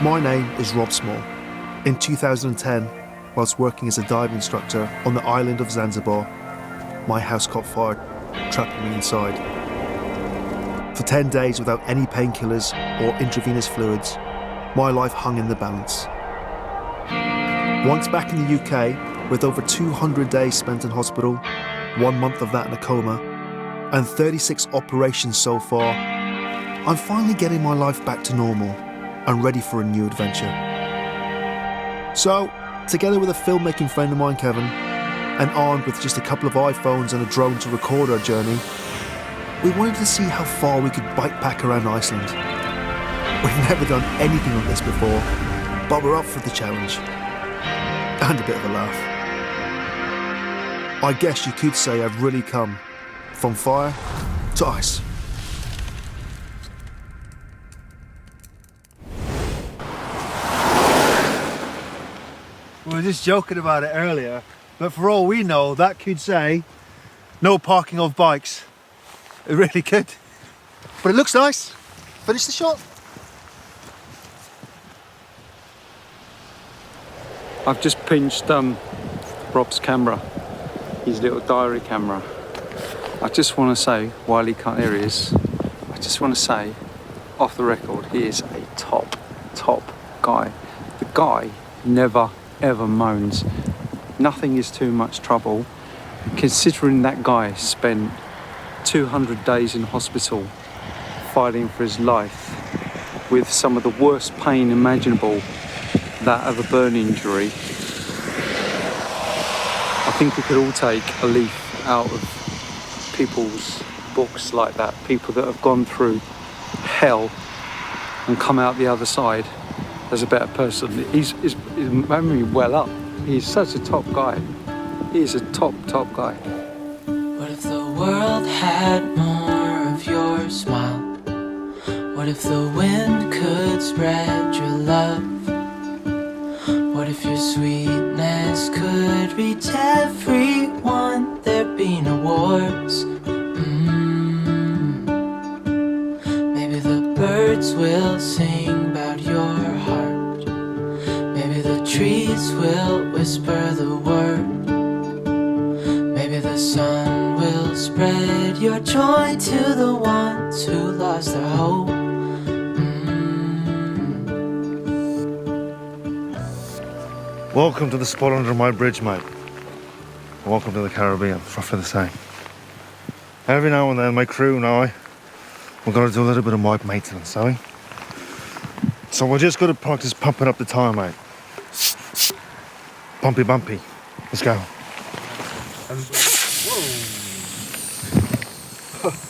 My name is Rob Small. In 2010, whilst working as a dive instructor on the island of Zanzibar, my house caught fire, trapping me inside. For 10 days without any painkillers or intravenous fluids, my life hung in the balance. Once back in the UK, with over 200 days spent in hospital, 1 month of that in a coma, and 36 operations so far, I'm finally getting my life back to normal and ready for a new adventure. So, together with a filmmaking friend of mine, Kevin, and armed with just a couple of iPhones and a drone to record our journey, we wanted to see how far we could bikepack around Iceland. We've never done anything like this before, but we're up for the challenge. And a bit of a laugh. I guess you could say I've really come from fire to ice. We were just joking about it earlier, but for all we know, that could say no parking of bikes. It really could. But it looks nice. Finish the shot. I've just pinched Rob's camera, his little diary camera. I just want to say, while he can't hear us, I just want to say, off the record, he is a top guy. The guy never ever moans. Nothing is too much trouble. Considering that guy spent 200 days in hospital fighting for his life with some of the worst pain imaginable, that of a burn injury, I think we could all take a leaf out of people's books like that, people that have gone through hell and come out the other side as a better person. His memory well up. He's such a top guy. He is a top guy. What if the world had more of your smile? What if the wind could spread your love? What if your sweetness could reach everyone? There'd be no wars. Maybe the birds will sing about your heart. Maybe the trees will whisper the word. Maybe the sun will spread your joy to the ones who lost their hope. Welcome to the spot under my bridge, mate. Welcome to the Caribbean, it's roughly the same. Every now and then, my crew and I, we're going to do a little bit of bike maintenance, are we? So we're just going to practice pumping up the tire, mate. Bumpy. Let's go.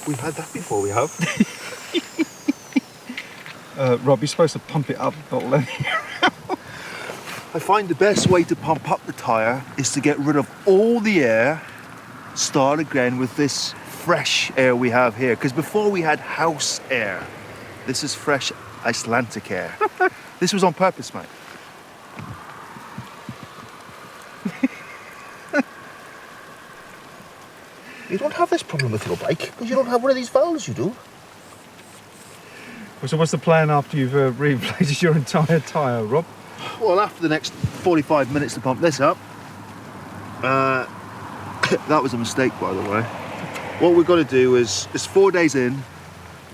We've had that before, we have. Rob, you're supposed to pump it up, not let it. I find the best way to pump up the tyre is to get rid of all the air, start again with this fresh air we have here. Because before we had house air. This is fresh Icelandic air. This was on purpose, mate. You don't have this problem with your bike because you don't have one of these valves, you do. So what's the plan after you've re-inflated your entire tyre, Rob? Well, after the next 45 minutes to pump this up, that was a mistake, by the way. What we've got to do is 4 days in,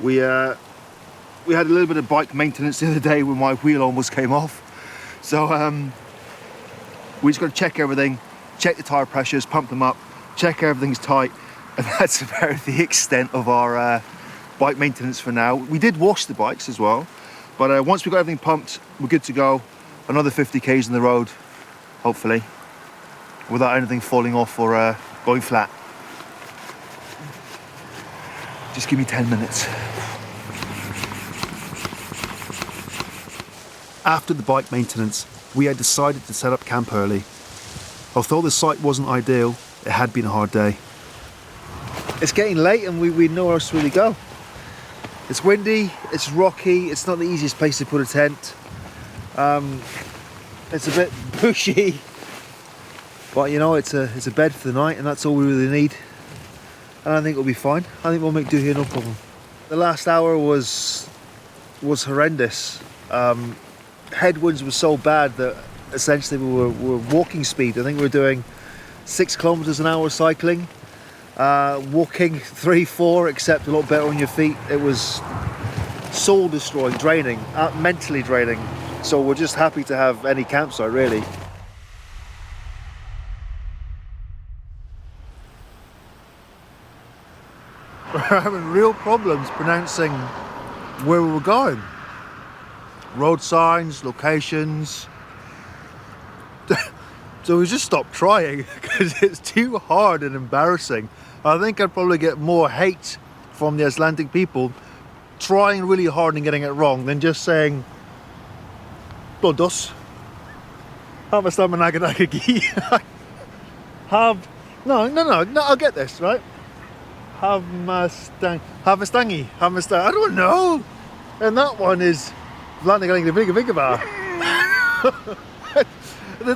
we had a little bit of bike maintenance the other day when my wheel almost came off. So we just got to check everything, check the tyre pressures, pump them up, check everything's tight, and that's about the extent of our bike maintenance for now. We did wash the bikes as well, but once we got everything pumped, we're good to go. Another 50 k's on the road, hopefully, without anything falling off or going flat. Just give me 10 minutes. After the bike maintenance, we had decided to set up camp early. Although the site wasn't ideal, it had been a hard day. It's getting late and we know else to really go. It's windy, it's rocky, it's not the easiest place to put a tent. It's a bit bushy, but you know, it's a bed for the night and that's all we really need. And I think it'll be fine. I think we'll make do here, no problem. The last hour was horrendous. headwinds were so bad that essentially we were walking speed. I think we were doing 6 kilometers an hour cycling, walking 3, 4, except a lot better on your feet. It was soul destroying, draining, mentally draining. So we're just happy to have any campsite, really. We're having real problems pronouncing where we were going. Road signs, locations. So we just stopped trying because it's too hard and embarrassing. I think I'd probably get more hate from the Icelandic people trying really hard and getting it wrong than just saying Blodos. Have a stamanagagagi. No, I'll get this, right? Have a stangy. I don't know. And that one is the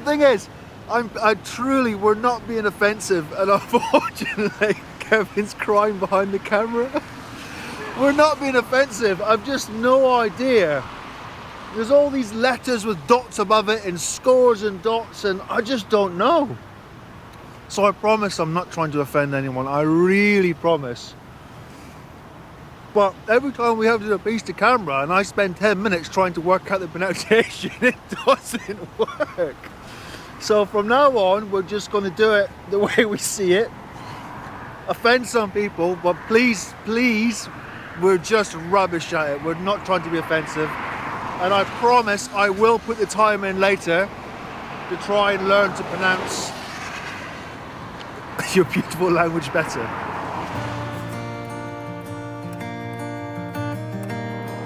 thing is, I truly, we're not being offensive, and unfortunately Kevin's crying behind the camera. We're not being offensive, I've just no idea. There's all these letters with dots above it and scores and dots, and I just don't know. So I promise I'm not trying to offend anyone, I really promise. But every time we have to do a piece to camera and I spend 10 minutes trying to work out the pronunciation, it doesn't work. So from now on, we're just going to do it the way we see it. Offend some people, but please, we're just rubbish at it. We're not trying to be offensive. And I promise I will put the time in later to try and learn to pronounce your beautiful language better.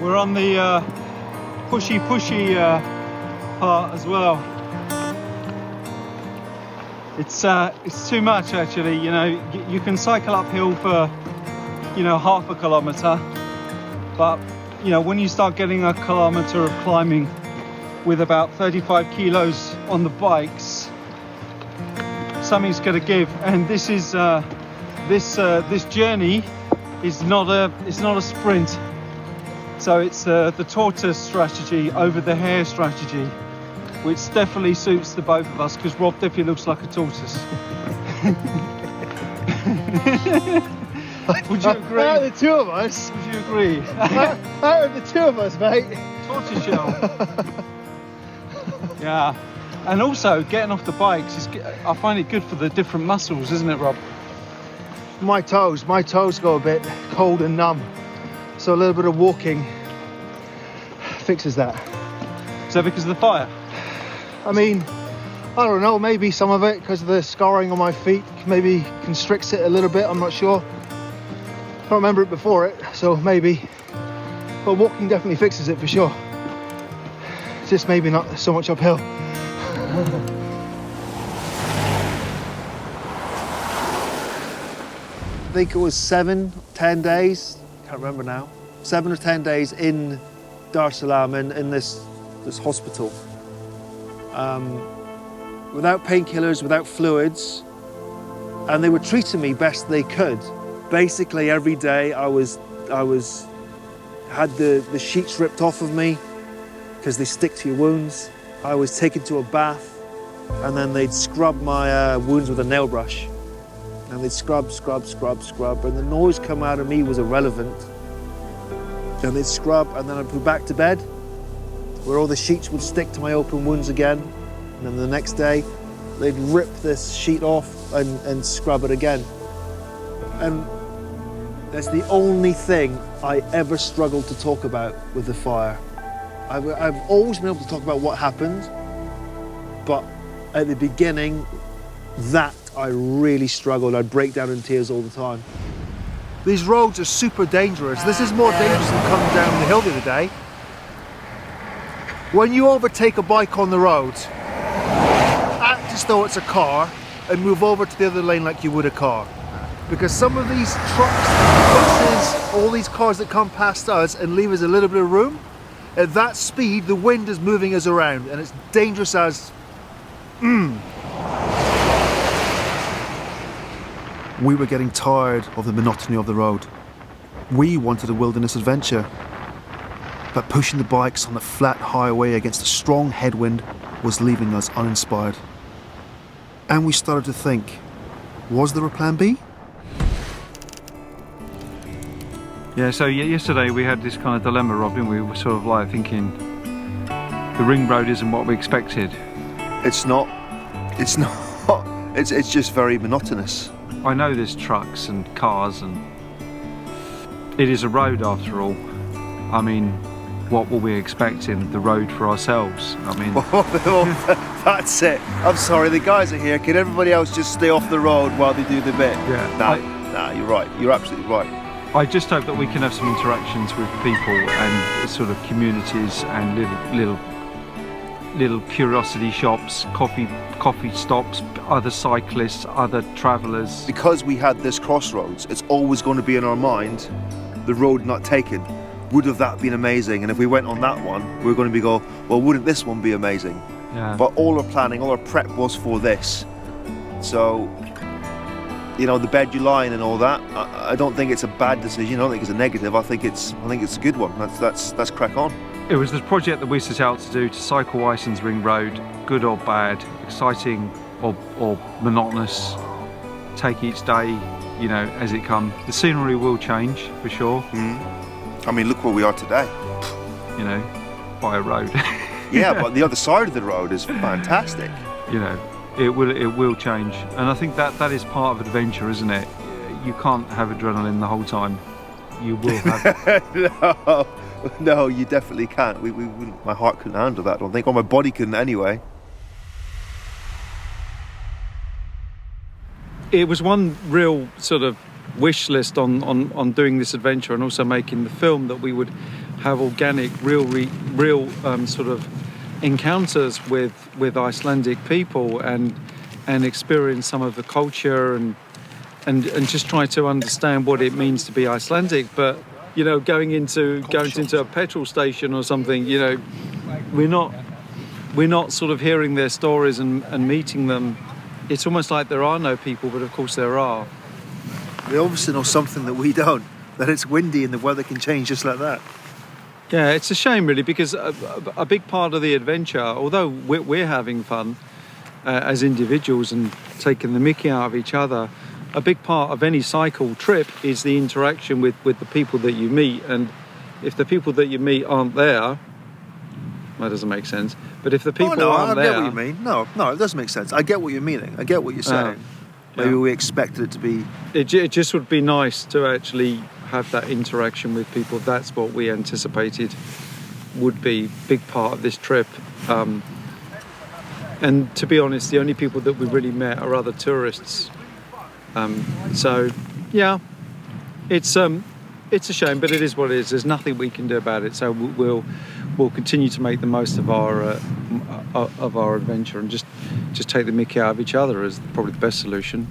We're on the pushy part as well. It's too much actually, you know. You can cycle uphill for, you know, half a kilometre, but you know, when you start getting a kilometre of climbing with about 35 kilos on the bikes, something's got to give. And this is this journey is not a sprint. So it's the tortoise strategy over the hare strategy, which definitely suits the both of us because Rob definitely looks like a tortoise. Would you agree? Out of the two of us. Would you agree? Out of the two of us, mate. Tortoise shell. Yeah. And also getting off the bikes I find it good for the different muscles, isn't it, Rob? My toes go a bit cold and numb. So a little bit of walking fixes that. Is that because of the fire? I mean, I don't know, maybe some of it because of the scarring on my feet maybe constricts it a little bit, I'm not sure. I don't remember it before it, so maybe. But walking definitely fixes it for sure. It's just maybe not so much uphill. I think it was 7-10 days, can't remember now. 7 or 10 days in Dar es Salaam in this hospital. Without painkillers, without fluids, and they were treating me best they could. Basically every day I had the sheets ripped off of me because they stick to your wounds. I was taken to a bath, and then they'd scrub my wounds with a nail brush. And they'd scrub, and the noise come out of me was irrelevant. And they'd scrub, and then I'd go back to bed, where all the sheets would stick to my open wounds again. And then the next day, they'd rip this sheet off and scrub it again. And that's the only thing I ever struggled to talk about with the fire. I've always been able to talk about what happened, but at the beginning, that I really struggled. I'd break down in tears all the time. These roads are super dangerous. This is more dangerous than coming down the hill the other day. When you overtake a bike on the road, act as though it's a car and move over to the other lane like you would a car. Because some of these trucks, buses, all these cars that come past us and leave us a little bit of room, at that speed, the wind is moving us around and it's dangerous as... We were getting tired of the monotony of the road. We wanted a wilderness adventure. but pushing the bikes on the flat highway against a strong headwind was leaving us uninspired. And we started to think, was there a plan B? Yeah, so yesterday we had this kind of dilemma, Robin. We were sort of like thinking, the ring road isn't what we expected. It's not. It's just very monotonous. I know there's trucks and cars, and it is a road after all. I mean, what were we expecting? The road for ourselves? I mean... That's it. I'm sorry, the guys are here. Can everybody else just stay off the road while they do the bit? Yeah. Nah, you're right. You're absolutely right. I just hope that we can have some interactions with people and sort of communities and little curiosity shops, coffee stops, other cyclists, other travellers. Because we had this crossroads, it's always going to be in our mind, the road not taken. Would have that been amazing? And if we went on that one, we're going to be well, wouldn't this one be amazing? Yeah. But all our planning, all our prep was for this. So, you know, the bed you lie in and all that, I don't think it's a bad decision. I don't think it's a negative. I think it's a good one. That's crack on. It was the project that we set out to do, to cycle Iceland's Ring Road, good or bad, exciting or monotonous. Take each day, you know, as it comes. The scenery will change for sure. I mean, look where we are today. You know, by a road. Yeah, but the other side of the road is fantastic. You know, it will change, and I think that is part of adventure, isn't it? You can't have adrenaline the whole time. You will have. No, you definitely can't. We wouldn't. My heart couldn't handle that, I don't think, or my body couldn't anyway. It was one real sort of wish list on doing this adventure and also making the film, that we would have organic, real sort of encounters with Icelandic people and experience some of the culture and just try to understand what it means to be Icelandic. But you know, going into a petrol station or something, you know, we're not sort of hearing their stories and meeting them. It's almost like there are no people, but of course there are. They obviously know something that we don't, that it's windy and the weather can change just like that. Yeah, it's a shame really, because a big part of the adventure, although we're having fun as individuals and taking the mickey out of each other, a big part of any cycle trip is the interaction with the people that you meet. And if the people that you meet aren't there, that doesn't make sense. But if the people aren't there... I get what you mean. No, it doesn't make sense. I get what you're meaning. I get what you're saying. Maybe we expected it to be... It just would be nice to actually have that interaction with people. That's what we anticipated would be a big part of this trip. And to be honest, the only people that we really met are other tourists. So, yeah, it's a shame, but it is what it is. There's nothing we can do about it. So we'll continue to make the most of our adventure and just take the mickey out of each other is probably the best solution.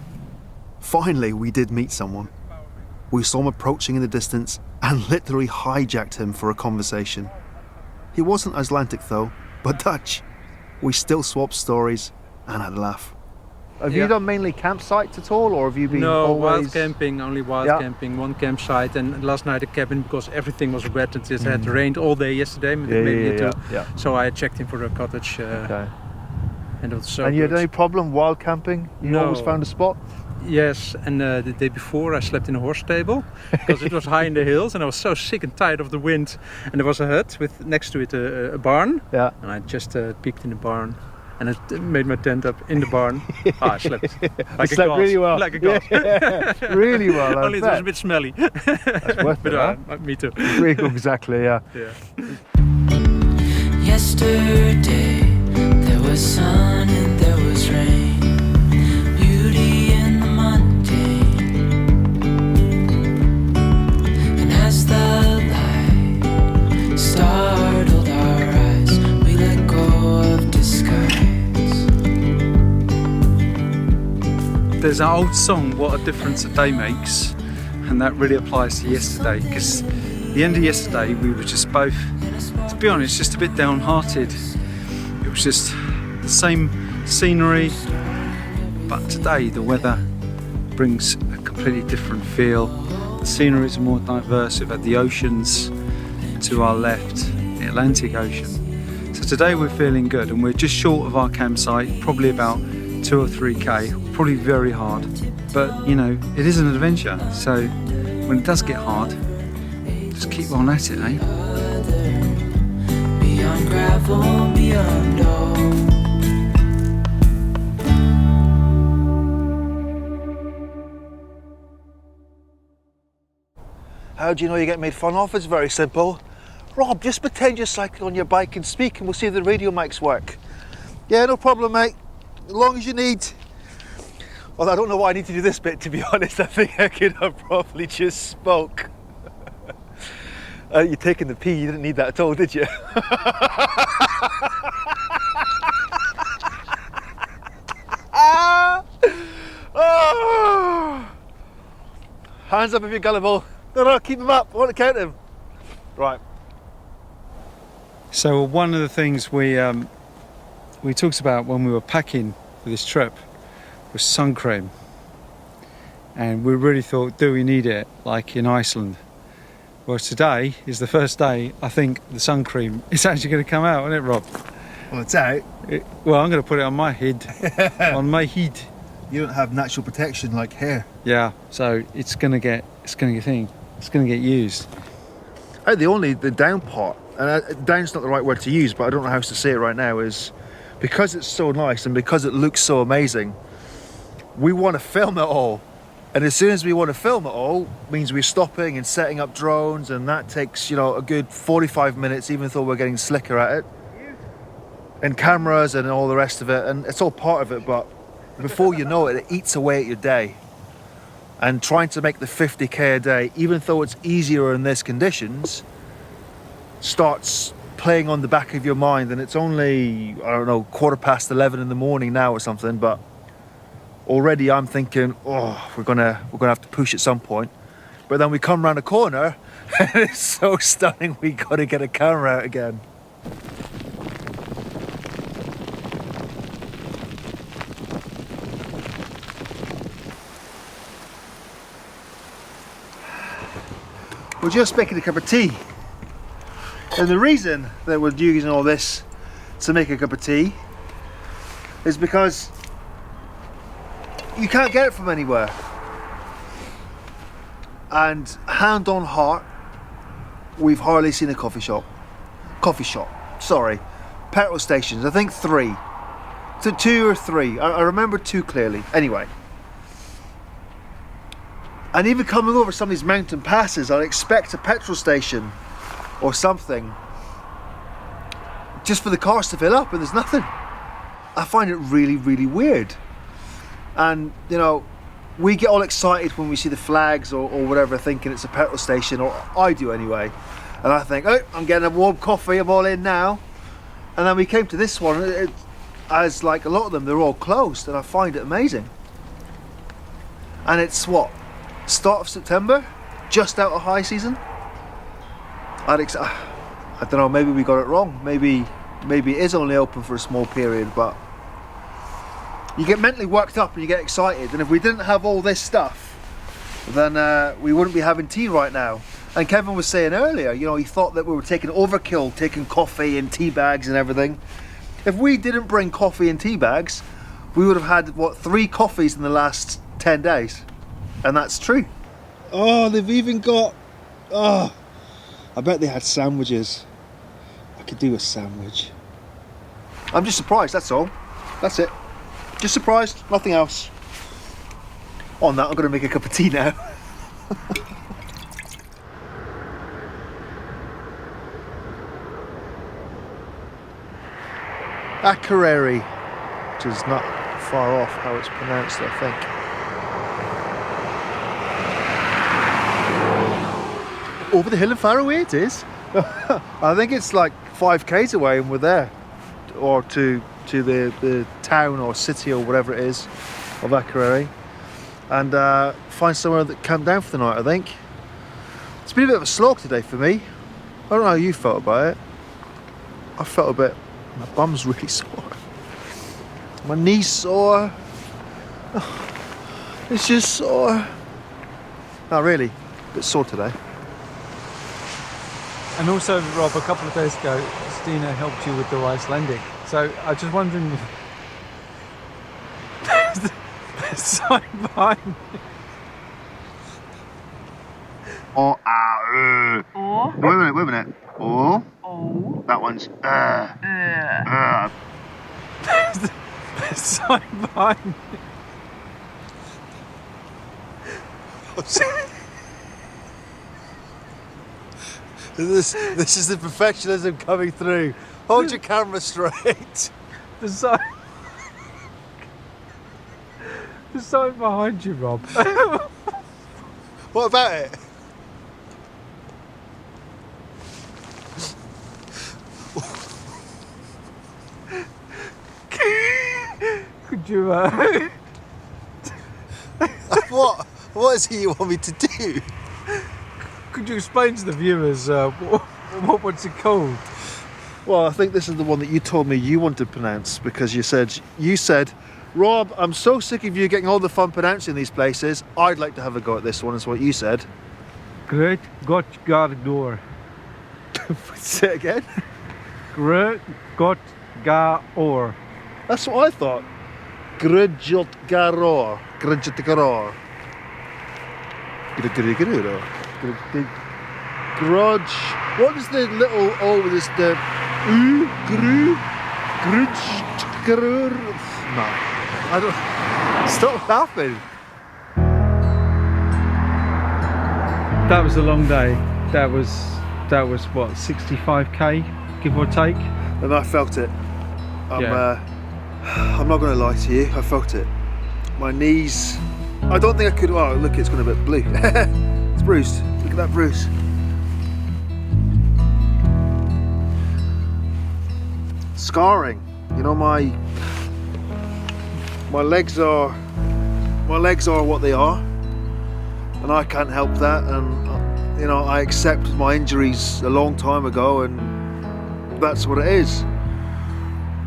Finally, we did meet someone. We saw him approaching in the distance and literally hijacked him for a conversation. He wasn't Icelandic though, but Dutch. We still swapped stories and had a laugh. Have you done mainly campsites at all, or have you been wild camping, only wild camping, one campsite, and last night a cabin because everything was wet and it had rained all day yesterday, maybe two. So I checked in for a cottage. And it was so you had good. any problem wild camping? You always found a spot? Yes, and the day before I slept in a horse stable because it was high in the hills and I was so sick and tired of the wind. And there was a hut with next to it a barn. Yeah. And I just peeked in the barn. And I made my tent up in the barn. I slept like a god. Really well. Like a god. Really well. Only it was a bit smelly. That's worth it, huh? Me too. Exactly, yeah. Yesterday there was sun and there was rain, beauty in the mundane. And as the light startled our eyes, we let go of disguise. There's an old song, What a Difference a Day Makes, and that really applies to yesterday, because at the end of yesterday we were just both, to be honest, just a bit downhearted. It was just the same scenery, but today the weather brings a completely different feel. The scenery is more diverse. We've had the oceans to our left, the Atlantic Ocean. So today we're feeling good, and we're just short of our campsite, probably about 2 or 3k, probably very hard. But you know, it is an adventure, so when it does get hard, just keep on at it, eh? Beyond gravel, beyond all. How do you know you get made fun of? It's very simple. Rob, just pretend you're cycling on your bike and speak, and we'll see if the radio mics work. Yeah, no problem, mate. As long as you need. Although I don't know why I need to do this bit, to be honest. I think I could have probably just spoke. You're taking the pee, you didn't need that at all, did you? Oh. Hands up if you're gullible. No, keep them up. I want to count them. Right. So one of the things we talked about when we were packing for this trip was sun cream, and we really thought, do we need it like in Iceland? Well, today is the first day I think the sun cream is actually going to come out, isn't it, Rob? Well, it's out. Well, I'm going to put it on my head. On my head. You don't have natural protection like hair. Yeah, so it's going to get used. The down part, and down's not the right word to use, but I don't know how else to say it right now, is because it's so nice and because it looks so amazing, we want to film it all. And as soon as we want to film it all, means we're stopping and setting up drones, and that takes, you know, a good 45 minutes, even though we're getting slicker at it. And cameras and all the rest of it, and it's all part of it, but before you know it, it eats away at your day. And trying to make the 50k a day, even though it's easier in these conditions, starts playing on the back of your mind. And it's only, I don't know, 11:15 in the morning now or something, but already I'm thinking, oh, we're gonna have to push at some point. But then we come around a corner and it's so stunning, we gotta get a camera out again. We're just making a cup of tea. And the reason that we're using all this to make a cup of tea is because you can't get it from anywhere. And hand on heart, we've hardly seen a petrol stations, I think 3. So 2 or 3, I remember 2 clearly. Anyway. And even coming over some of these mountain passes, I'd expect a petrol station or something just for the cars to fill up, and there's nothing. I find it really, really weird. And, you know, we get all excited when we see the flags or whatever, thinking it's a petrol station, or I do anyway. And I think, oh, I'm getting a warm coffee, I'm all in now. And then we came to this one, as like a lot of them, they're all closed, and I find it amazing. And it's what? Start of September, just out of high season. I don't know, maybe we got it wrong. Maybe it is only open for a small period, but you get mentally worked up and you get excited. And if we didn't have all this stuff, then we wouldn't be having tea right now. And Kevin was saying earlier, you know, he thought that we were taking overkill, taking coffee and tea bags and everything. If we didn't bring coffee and tea bags, we would have had, what, 3 coffees in the last 10 days. And that's true. Oh, they've even got, I bet they had sandwiches. I could do a sandwich. I'm just surprised, that's all. That's it. Just surprised, nothing else. On that, I'm going to make a cup of tea now. Akureyri, which is not far off how it's pronounced, I think. Over the hill and far away it is. I think it's like 5k's away and we're there. Or to the town or city or whatever it is of Akureyri. And find somewhere that camp down for the night, I think. It's been a bit of a slog today for me. I don't know how you felt about it. I felt a bit, my bum's really sore. My knee's sore. It's just sore. Not really, a bit sore today. And also, Rob, a couple of days ago, Stina helped you with the Icelandic. So I was just wondering, there's sign behind me. Oh, wait a minute. Oh. That one's There's sign behind me. This is the perfectionism coming through. Hold your camera straight. The sign behind you, Rob. What about it? Could you What is it you want me to do? could you explain to the viewers what's it called? Well, I think this is the one that you told me you wanted to pronounce because you said, Rob, I'm so sick of you getting all the fun pronouncing these places. I'd like to have a go at this one, is what you said. Great Gottgardor. Say it again. Great Gottgardor. That's what I thought. Grudjotgaror. Grudjotgaror. Grudge. What is the little O with this? The Grudjotgaror. No, I don't. Stop laughing. That was a long day. That was what, 65k, give or take. And I felt it. I'm not going to lie to you. I felt it. My knees. I don't think I could. Oh, look, it's gone a bit blue. It's bruised. Look at that bruise. Scarring. You know, my legs are what they are, and I can't help that. And you know, I accepted my injuries a long time ago, and that's what it is.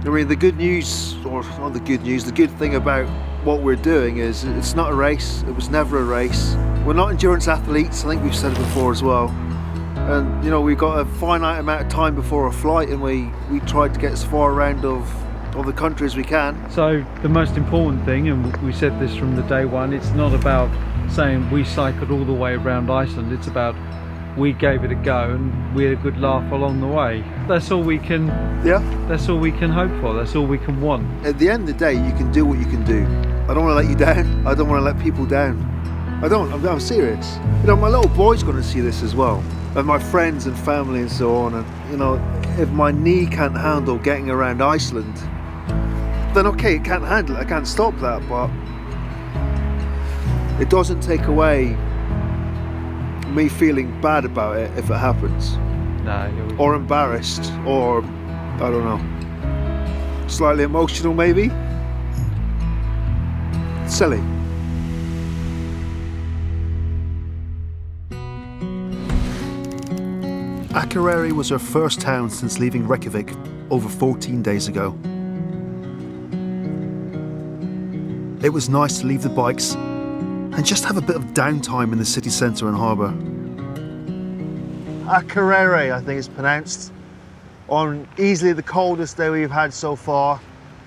I mean, the good news, or not the good news, the good thing about what we're doing is it's not a race. It was never a race. We're not endurance athletes. I think we've said it before as well. And you know, we've got a finite amount of time before a flight, and we tried to get as far around of the country as we can. So the most important thing, and we said this from the day one, it's not about saying we cycled all the way around Iceland. It's about we gave it a go and we had a good laugh along the way. That's all we can. Yeah. That's all we can hope for. That's all we can want. At the end of the day, you can do what you can do. I don't want to let you down. I don't want to let people down. I'm serious. You know, my little boy's going to see this as well, and my friends and family and so on. And you know, if my knee can't handle getting around Iceland, then okay, it can't handle it. I can't stop that, but it doesn't take away me feeling bad about it if it happens. No. Or embarrassed, or I don't know, slightly emotional maybe. Silly. Akureyri was her first town since leaving Reykjavik over 14 days ago. It was nice to leave the bikes and just have a bit of downtime in the city centre and harbour. Akureyri, I think it's pronounced, on easily the coldest day we've had so far.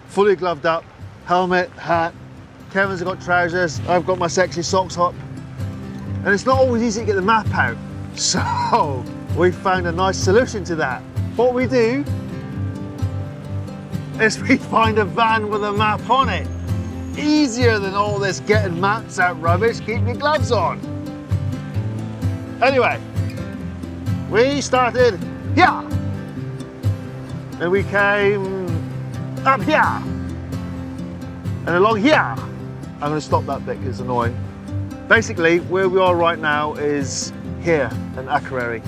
Fully gloved up, helmet, hat. Kevin's got trousers, I've got my sexy socks up. And it's not always easy to get the map out. So we found a nice solution to that. What we do is we find a van with a map on it. Easier than all this getting maps out rubbish, keep your gloves on. Anyway, we started here. And we came up here. And along here. I'm going to stop that bit because it's annoying. Basically, where we are right now is here in Akureyri.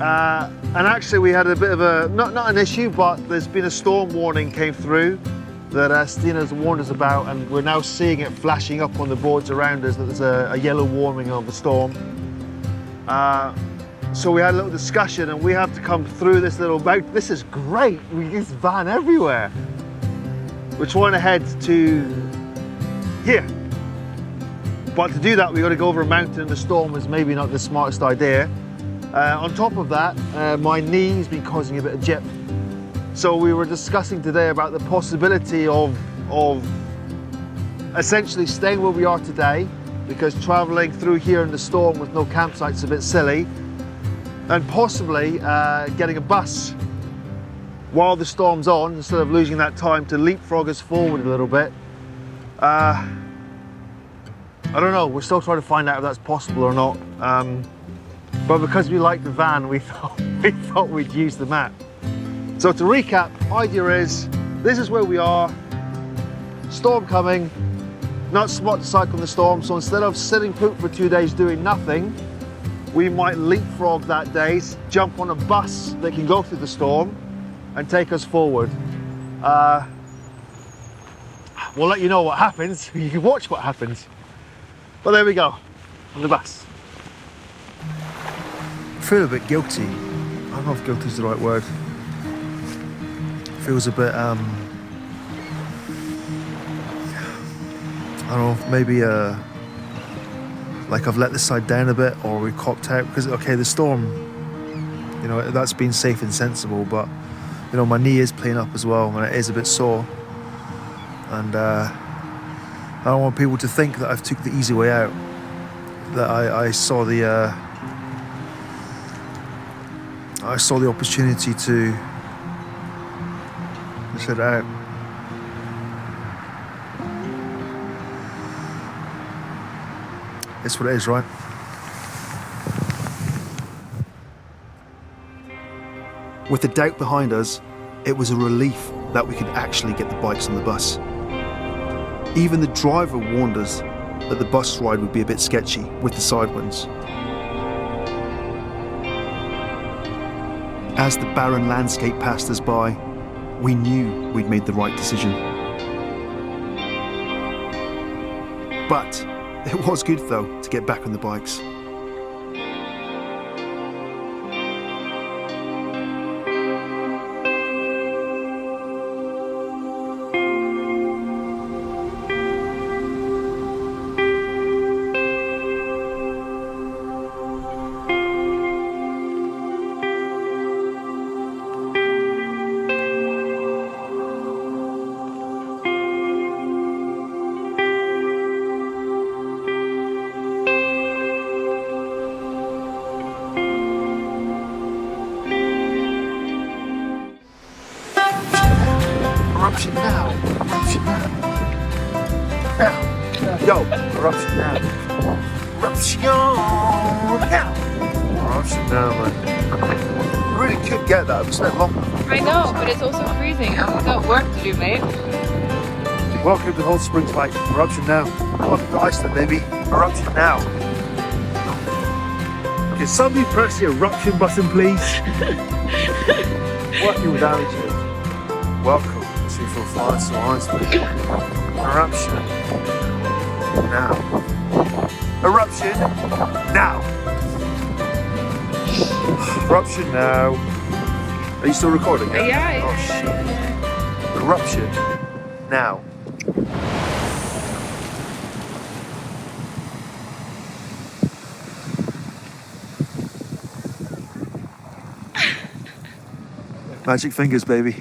And actually we had a bit of a, not an issue, but there's been a storm warning came through that Stina's warned us about, and we're now seeing it flashing up on the boards around us that there's a yellow warning of a storm. So we had a little discussion and we have to come through this little boat. This is great, we use van everywhere. We're trying to head to here. But to do that, we've got to go over a mountain, and the storm is maybe not the smartest idea. On top of that, my knee's been causing a bit of jip. So we were discussing today about the possibility of essentially staying where we are today, because traveling through here in the storm with no campsite's a bit silly, and possibly getting a bus while the storm's on, instead of losing that time, to leapfrog us forward a little bit. I don't know, we're still trying to find out if that's possible or not. But because we like the van, we thought we'd use the map. So to recap, idea is, this is where we are, storm coming, not smart to cycle in the storm, so instead of sitting put for 2 days doing nothing, we might leapfrog that day, jump on a bus that can go through the storm and take us forward. We'll let you know what happens. You can watch what happens. But there we go, on the bus. I feel a bit guilty. I don't know if guilty is the right word. Feels a bit, I don't know, maybe like I've let this side down a bit, or we copped out, because okay, the storm, you know, that's been safe and sensible, but you know, my knee is playing up as well, and it is a bit sore, and I don't want people to think that I've took the easy way out, that I saw the opportunity to sit out. It's what it is, right? With the doubt behind us, it was a relief that we could actually get the bikes on the bus. Even the driver warned us that the bus ride would be a bit sketchy with the side winds. As the barren landscape passed us by, we knew we'd made the right decision. But it was good, though, to get back on the bikes. Eruption now! Eruption now! Yo! Eruption now! Eruption now! Eruption now, man. You really could get that, it's not long. I know, but it's also freezing. I've got work to do, mate. Welcome to Cold Springs, mate. Eruption now. Welcome to Iceland, baby. Eruption now. Can somebody press the eruption button, please? Working with attitude. Welcome to Silfra Iceland. Eruption now. Eruption now. Eruption now. Are you still recording? Yeah. Oh shit. Eruption now. Magic fingers, baby.